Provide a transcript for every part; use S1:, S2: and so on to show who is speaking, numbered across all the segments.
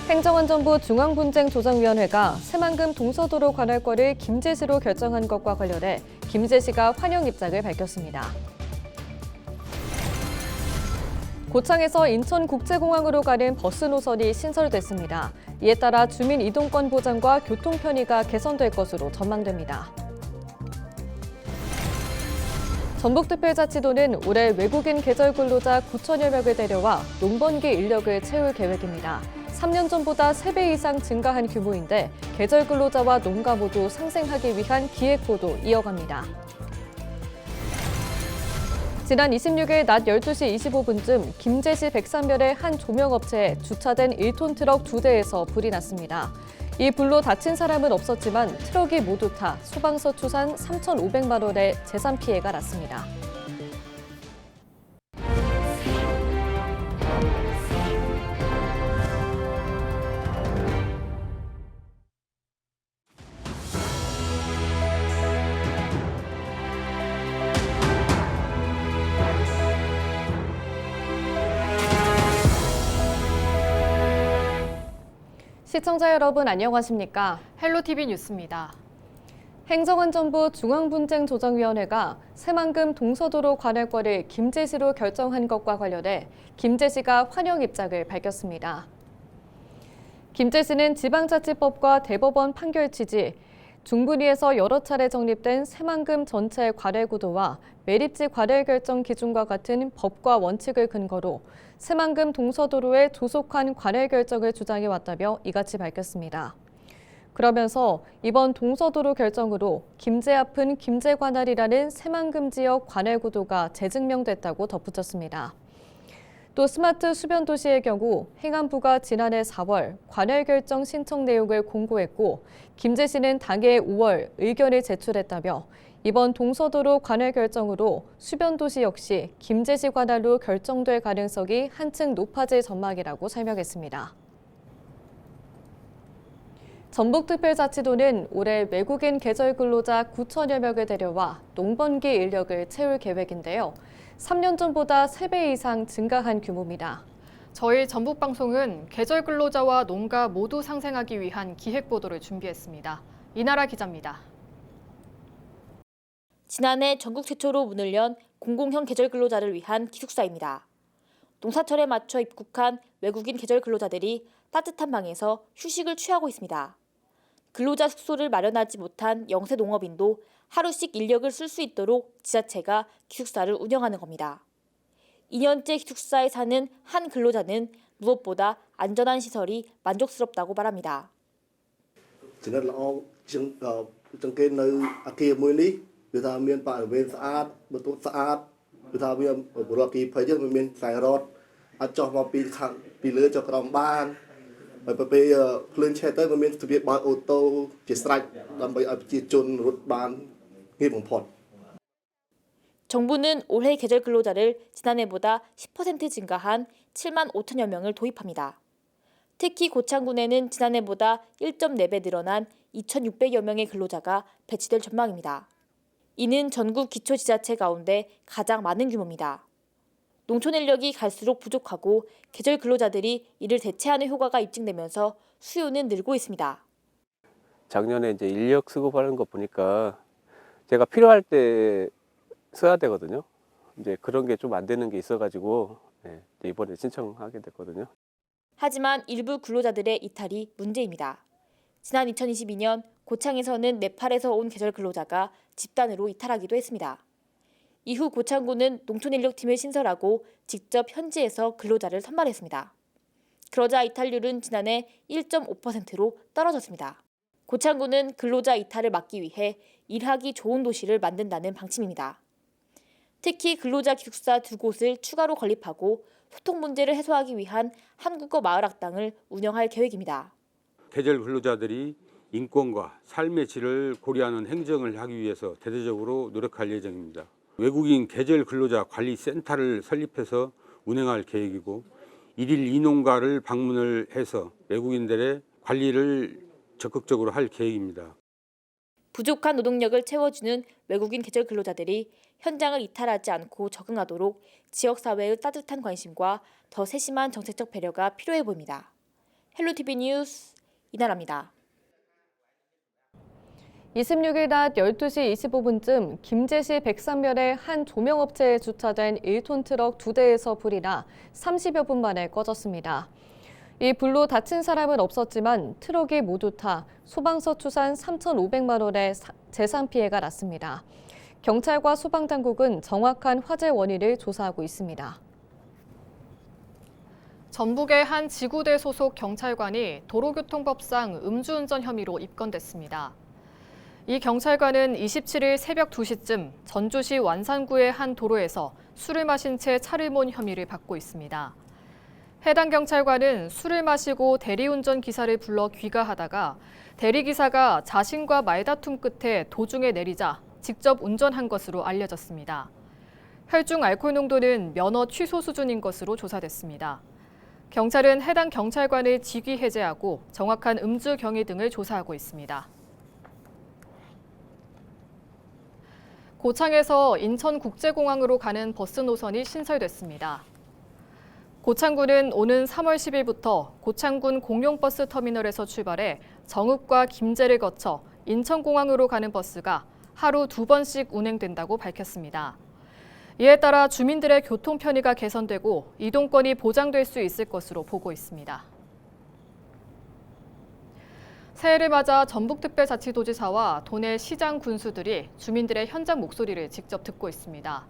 S1: 행정안전부 중앙분쟁조정위원회가 새만금 동서도로 관할 거를 김제시로 결정한 것과 관련해 김제시가 환영 입장을 밝혔습니다. 고창에서 인천국제공항으로 가는 버스 노선이 신설됐습니다. 이에 따라 주민 이동권 보장과 교통 편의가 개선될 것으로 전망됩니다. 전북특별자치도는 올해 외국인 계절 근로자 9천여 명을 데려와 농번기 인력을 채울 계획입니다. 3년 전보다 3배 이상 증가한 규모인데 계절 근로자와 농가 모두 상생하기 위한 기획보도 이어갑니다. 지난 26일 낮 12시 25분쯤 김제시 백산면의 한 조명업체에 주차된 1톤 트럭 2대에서 불이 났습니다. 이 불로 다친 사람은 없었지만 트럭이 모두 타 소방서 추산 3,500만 원의 재산 피해가 났습니다. 시청자 여러분 안녕하십니까?
S2: 헬로티비 뉴스입니다.
S1: 행정안전부 중앙분쟁조정위원회가 새만금 동서도로 관할 거를 김제시로 결정한 것과 관련해 김제시가 환영 입장을 밝혔습니다. 김제시는 지방자치법과 대법원 판결 취지, 중분위에서 여러 차례 정립된 새만금 전체 관할 구도와 매립지 관할 결정 기준과 같은 법과 원칙을 근거로 새만금 동서도로의 조속한 관할 결정을 주장해 왔다며 이같이 밝혔습니다. 그러면서 이번 동서도로 결정으로 김제 앞은 김제 관할이라는 새만금 지역 관할 구도가 재증명됐다고 덧붙였습니다. 또 스마트 수변 도시의 경우 행안부가 지난해 4월 관할 결정 신청 내용을 공고했고 김제시는 당해 5월 의견을 제출했다며 이번 동서도로 관할 결정으로 수변 도시 역시 김제시 관할로 결정될 가능성이 한층 높아질 전망이라고 설명했습니다. 전북특별자치도는 올해 외국인 계절 근로자 9천여 명을 데려와 농번기 인력을 채울 계획인데요. 3년 전보다 3배 이상 증가한 규모입니다.
S2: 저희 전북방송은 계절 근로자와 농가 모두 상생하기 위한 기획보도를 준비했습니다. 이나라 기자입니다.
S3: 지난해 전국 최초로 문을 연 공공형 계절 근로자를 위한 기숙사입니다. 농사철에 맞춰 입국한 외국인 계절 근로자들이 따뜻한 방에서 휴식을 취하고 있습니다. 근로자 숙소를 마련하지 못한 영세 농업인도 하루씩 인력을 쓸 수 있도록 지자체가 기숙사를 운영하는 겁니다. 2년째 기숙사에 사는 한 근로자는 무엇보다 안전한 시설이 만족스럽다고 말합니다.
S4: វាថាមានបរិវេណស្អាតបន្ទប់ស្អាតវាថាវាបរិបទ20យើងមានខ្សែរ៉តអាចចុះមកពីខាងពីលើចុះក្រោមបានហើយពេលភ្លើងឆេះទៅវាមានទ្វារបើកអូតូជាស្រេចដើម្បីឲ្យប្រជាជនរត់បានងាយបំផុត
S3: 정부는 올해 계절 근로자를 지난해보다 10% 증가한 7만 5천여 명을 도입합니다. 특히 고창군에는 지난해보다 1.4배 늘어난 2,600여 명의 근로자가 배치될 전망입니다. 이는 전국 기초지자체 가운데 가장 많은 규모입니다. 농촌 인력이 갈수록 부족하고 계절 근로자들이 이를 대체하는 효과가 입증되면서 수요는 늘고 있습니다.
S5: 작년에 이제 인력 수급하는 거 보니까 제가 필요할 때 써야 되거든요. 이제 그런 게 좀 안 되는 게 있어가지고 이번에 신청하게 됐거든요.
S3: 하지만 일부 근로자들의 이탈이 문제입니다. 지난 2022년 고창에서는 네팔에서 온 계절 근로자가 집단으로 이탈하기도 했습니다. 이후 고창군은 농촌인력팀을 신설하고 직접 현지에서 근로자를 선발했습니다. 그러자 이탈률은 지난해 1.5%로 떨어졌습니다. 고창군은 근로자 이탈을 막기 위해 일하기 좋은 도시를 만든다는 방침입니다. 특히 근로자 기숙사 2곳을 추가로 건립하고 소통 문제를 해소하기 위한 한국어 마을학당을 운영할 계획입니다.
S6: 계절 근로자들이 인권과 삶의 질을 고려하는 행정을 하기 위해서 대대적으로 노력할 예정입니다. 외국인 계절 근로자 관리 센터를 설립해서 운영할 계획이고 1일 2농가를 방문을 해서 외국인들의 관리를 적극적으로 할 계획입니다.
S3: 부족한 노동력을 채워주는 외국인 계절 근로자들이 현장을 이탈하지 않고 적응하도록 지역사회의 따뜻한 관심과 더 세심한 정책적 배려가 필요해 보입니다. 헬로티비 뉴스 이나라입니다.
S1: 26일 낮 12시 25분쯤 김제시 백산면의 한 조명업체에 주차된 1톤 트럭 2대에서 불이 나 30여 분 만에 꺼졌습니다. 이 불로 다친 사람은 없었지만 트럭이 모두 타 소방서 추산 3,500만 원의 재산 피해가 났습니다. 경찰과 소방당국은 정확한 화재 원인을 조사하고 있습니다.
S2: 전북의 한 지구대 소속 경찰관이 도로교통법상 음주운전 혐의로 입건됐습니다. 이 경찰관은 27일 새벽 2시쯤 전주시 완산구의 한 도로에서 술을 마신 채 차를 몬 혐의를 받고 있습니다. 해당 경찰관은 술을 마시고 대리운전 기사를 불러 귀가하다가 대리기사가 자신과 말다툼 끝에 도중에 내리자 직접 운전한 것으로 알려졌습니다. 혈중 알코올 농도는 면허 취소 수준인 것으로 조사됐습니다. 경찰은 해당 경찰관을 직위 해제하고 정확한 음주 경위 등을 조사하고 있습니다. 고창에서 인천국제공항으로 가는 버스 노선이 신설됐습니다. 고창군은 오는 3월 10일부터 고창군 공용버스 터미널에서 출발해 정읍과 김제를 거쳐 인천공항으로 가는 버스가 하루 2번씩 운행된다고 밝혔습니다. 이에 따라 주민들의 교통 편의가 개선되고 이동권이 보장될 수 있을 것으로 보고 있습니다. 새해를 맞아 전북특별자치도지사와 도내 시장 군수들이 주민들의 현장 목소리를 직접 듣고 있습니다.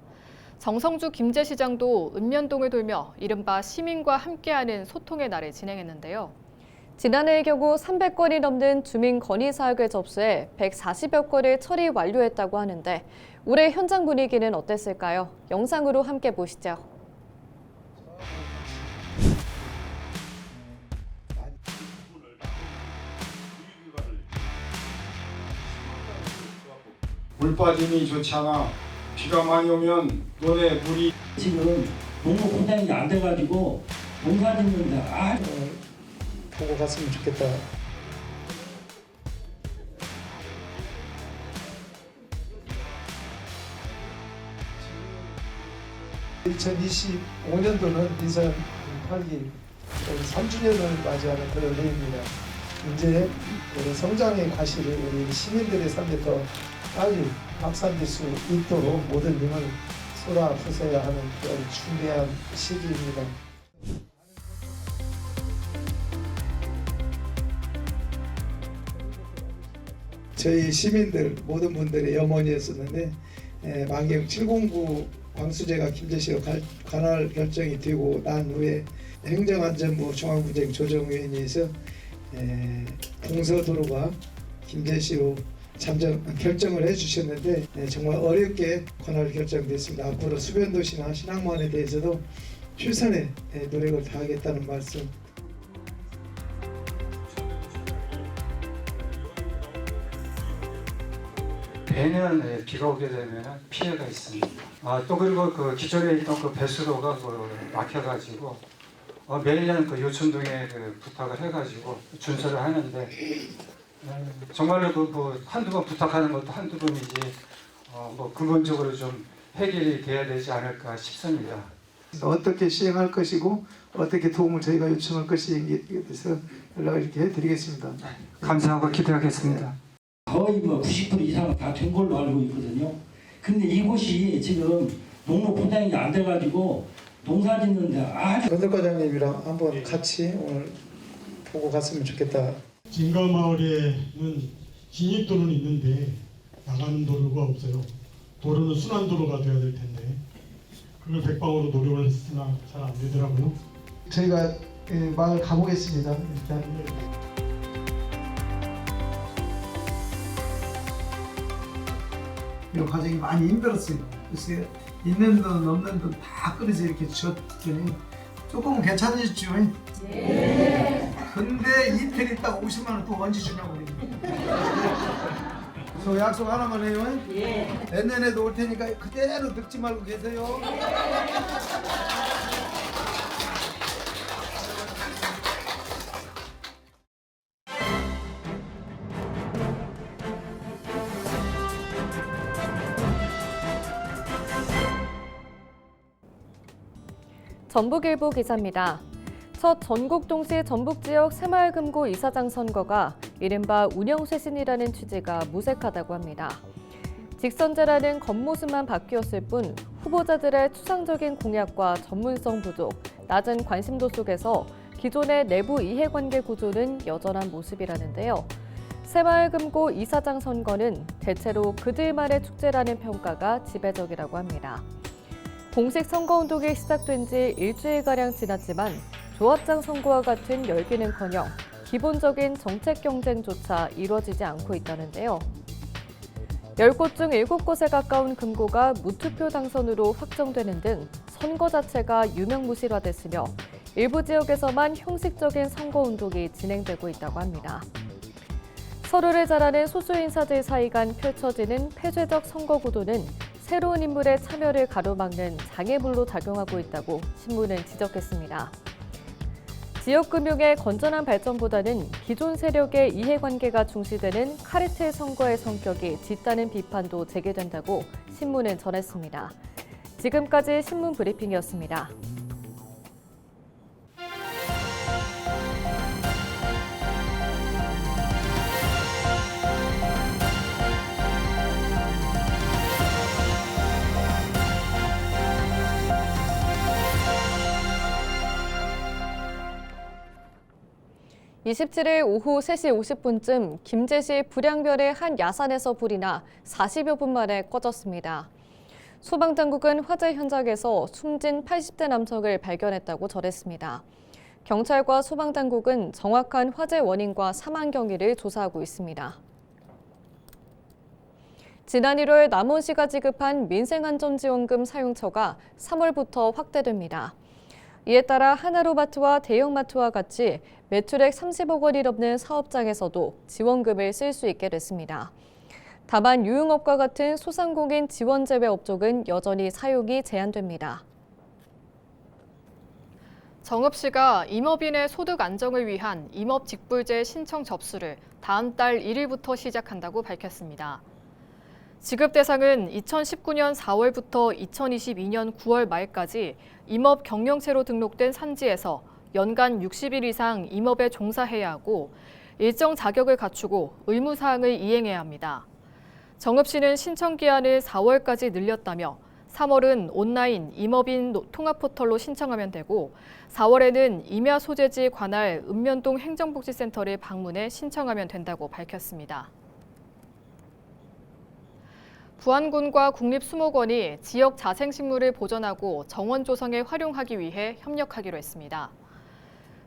S2: 정성주 김제시장도 읍면동을 돌며 이른바 시민과 함께하는 소통의 날을 진행했는데요.
S1: 지난해의 경우 300건이 넘는 주민 건의 사항을 접수해 140여 건을 처리 완료했다고 하는데 올해 현장 분위기는 어땠을까요? 영상으로 함께 보시죠.
S7: 물 빠짐이 좋지 않아. 비가 많이 오면 논에 물이
S8: 지금 농업 포장이 안 돼가지고 농사 짓는데
S9: 보고 갔으면 좋겠다. (2025년도는) 인선 8기 3주년을 맞이하는 그런 해입니다. 이제 우리 성장의 과실을 우리 시민들의 삶에 더 빨리 확산될 수 있도록 모든 힘을 쏟아부어야 하는 그런 중대한 시기입니다. 저희 시민들 모든 분들의 염원이었었는데 만경 709 광수제가 김제시로 관할 결정이 되고 난 후에 행정안전부 중앙분쟁조정위원회에서 동서도로가 김제시로 결정을 해주셨는데 정말 어렵게 관할 결정됐습니다. 앞으로 수변도시나 신항만에 대해서도 최선의 노력을 다하겠다는 말씀.
S10: 매년 비가 오게 되면 피해가 있습니다. 또 그리고 그 기존에 있던 그 배수로가 막혀가지고 매년 그 요촌동에 부탁을 해가지고 준설을 하는데 정말로 한두 번 부탁하는 것도 한두 번이지 근본적으로 좀 해결이 돼야 되지 않을까 싶습니다.
S9: 어떻게 시행할 것이고 어떻게 도움을 저희가 요청할 것인지에 대해서 연락을 이렇게 해드리겠습니다.
S10: 감사하고 기대하겠습니다.
S8: 거의 90% 이상은 다 된 걸로 알고 있거든요. 근데 이곳이 지금 농업 포장이 안 돼가지고 농사 짓는데
S9: 건설과장님이랑 한번 같이 오늘 보고 갔으면 좋겠다.
S11: 진가마을에는 진입도로는 있는데 나가는 도로가 없어요. 도로는 순환도로가 돼야 될 텐데 그걸 백방으로 노력을 했으나 잘 안 되더라고요.
S9: 저희가 마을 가보겠습니다. 일단. 이 과정이 많이 힘들었어요. 그래서 있는 돈 없는 돈 다 끊어서 이렇게 줬더니 조금은 괜찮으셨죠? 네. 근데 이틀 있다가 50만 원 또 언제 주냐고 저 약속 하나만 해요. 예. 내년에도 올 테니까 그대로 늙지 말고 계세요.
S1: 전북일보 기사입니다. 첫 전국 동시 전북 지역 새마을금고 이사장 선거가 이른바 운영쇄신이라는 취지가 무색하다고 합니다. 직선제라는 겉모습만 바뀌었을 뿐 후보자들의 추상적인 공약과 전문성 부족, 낮은 관심도 속에서 기존의 내부 이해관계 구조는 여전한 모습이라는데요. 새마을금고 이사장 선거는 대체로 그들만의 축제라는 평가가 지배적이라고 합니다. 공식 선거운동이 시작된 지 일주일가량 지났지만 조합장 선거와 같은 열기는커녕 기본적인 정책 경쟁조차 이루어지지 않고 있다는데요. 10곳 중 7곳에 가까운 금고가 무투표 당선으로 확정되는 등 선거 자체가 유명무실화됐으며 일부 지역에서만 형식적인 선거운동이 진행되고 있다고 합니다. 서로를 잘 아는 소수 인사들 사이 간 펼쳐지는 폐쇄적 선거 구도는 새로운 인물의 참여를 가로막는 장애물로 작용하고 있다고 신문은 지적했습니다. 지역금융의 건전한 발전보다는 기존 세력의 이해관계가 중시되는 카르텔 선거의 성격이 짙다는 비판도 제기된다고 신문은 전했습니다. 지금까지 신문 브리핑이었습니다. (27일) 오후 3시 50분쯤 김제시 불양별의 한 야산에서 불이 나 40여 분 만에 꺼졌습니다. 소방당국은 화재 현장에서 숨진 80대 남성을 발견했다고 전했습니다. 경찰과 소방당국은 정확한 화재 원인과 사망 경위를 조사하고 있습니다. 지난 1월 남원시가 지급한 민생안전지원금 사용처가 3월부터 확대됩니다. 이에 따라 하나로마트와 대형마트와 같이 매출액 30억 원이 넘는 사업장에서도 지원금을 쓸 수 있게 됐습니다. 다만 유흥업과 같은 소상공인 지원 제외 업종은 여전히 사용이 제한됩니다.
S2: 정읍시가 임업인의 소득 안정을 위한 임업직불제 신청 접수를 다음 달 1일부터 시작한다고 밝혔습니다. 지급 대상은 2019년 4월부터 2022년 9월 말까지 임업 경영체로 등록된 산지에서 연간 60일 이상 임업에 종사해야 하고 일정 자격을 갖추고 의무사항을 이행해야 합니다. 정읍시는 신청 기한을 4월까지 늘렸다며 3월은 온라인 임업인 통합포털로 신청하면 되고 4월에는 임야 소재지 관할 읍면동 행정복지센터를 방문해 신청하면 된다고 밝혔습니다. 부안군과 국립수목원이 지역 자생식물을 보존하고 정원 조성에 활용하기 위해 협력하기로 했습니다.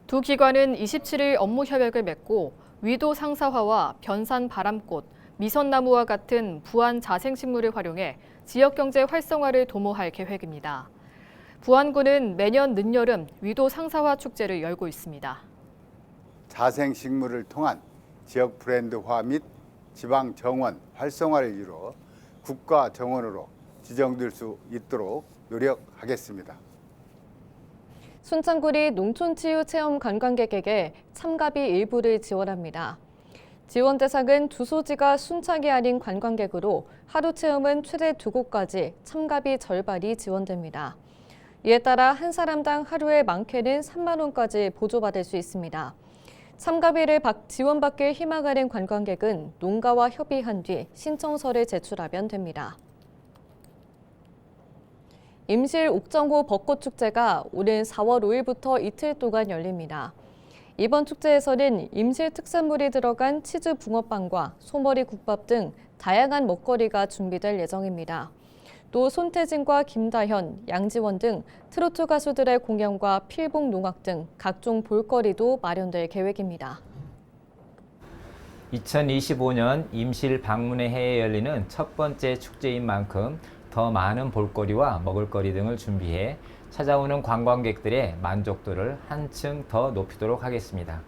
S2: 두 기관은 27일 업무 협약을 맺고 위도 상사화와 변산 바람꽃, 미선나무와 같은 부안 자생식물을 활용해 지역경제 활성화를 도모할 계획입니다. 부안군은 매년 늦여름 위도 상사화 축제를 열고 있습니다.
S12: 자생식물을 통한 지역 브랜드화 및 지방 정원 활성화를 이루어 국가 정원으로 지정될 수 있도록 노력하겠습니다.
S1: 순창군이 농촌치유체험 관광객에게 참가비 일부를 지원합니다. 지원 대상은 주소지가 순창이 아닌 관광객으로 하루 체험은 최대 2곳까지 참가비 절반이 지원됩니다. 이에 따라 한 사람당 하루에 많게는 3만 원까지 보조받을 수 있습니다. 참가비를 지원받길 희망하는 관광객은 농가와 협의한 뒤 신청서를 제출하면 됩니다. 임실 옥정호 벚꽃축제가 오는 4월 5일부터 이틀 동안 열립니다. 이번 축제에서는 임실 특산물이 들어간 치즈 붕어빵과 소머리 국밥 등 다양한 먹거리가 준비될 예정입니다. 또 손태진과 김다현, 양지원 등 트로트 가수들의 공연과 필봉 농악 등 각종 볼거리도 마련될 계획입니다.
S13: 2025년 임실 방문의 해에 열리는 첫 번째 축제인 만큼 더 많은 볼거리와 먹을거리 등을 준비해 찾아오는 관광객들의 만족도를 한층 더 높이도록 하겠습니다.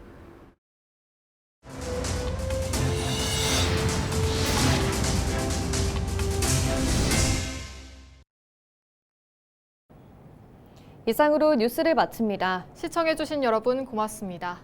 S1: 이상으로 뉴스를 마칩니다.
S2: 시청해주신 여러분 고맙습니다.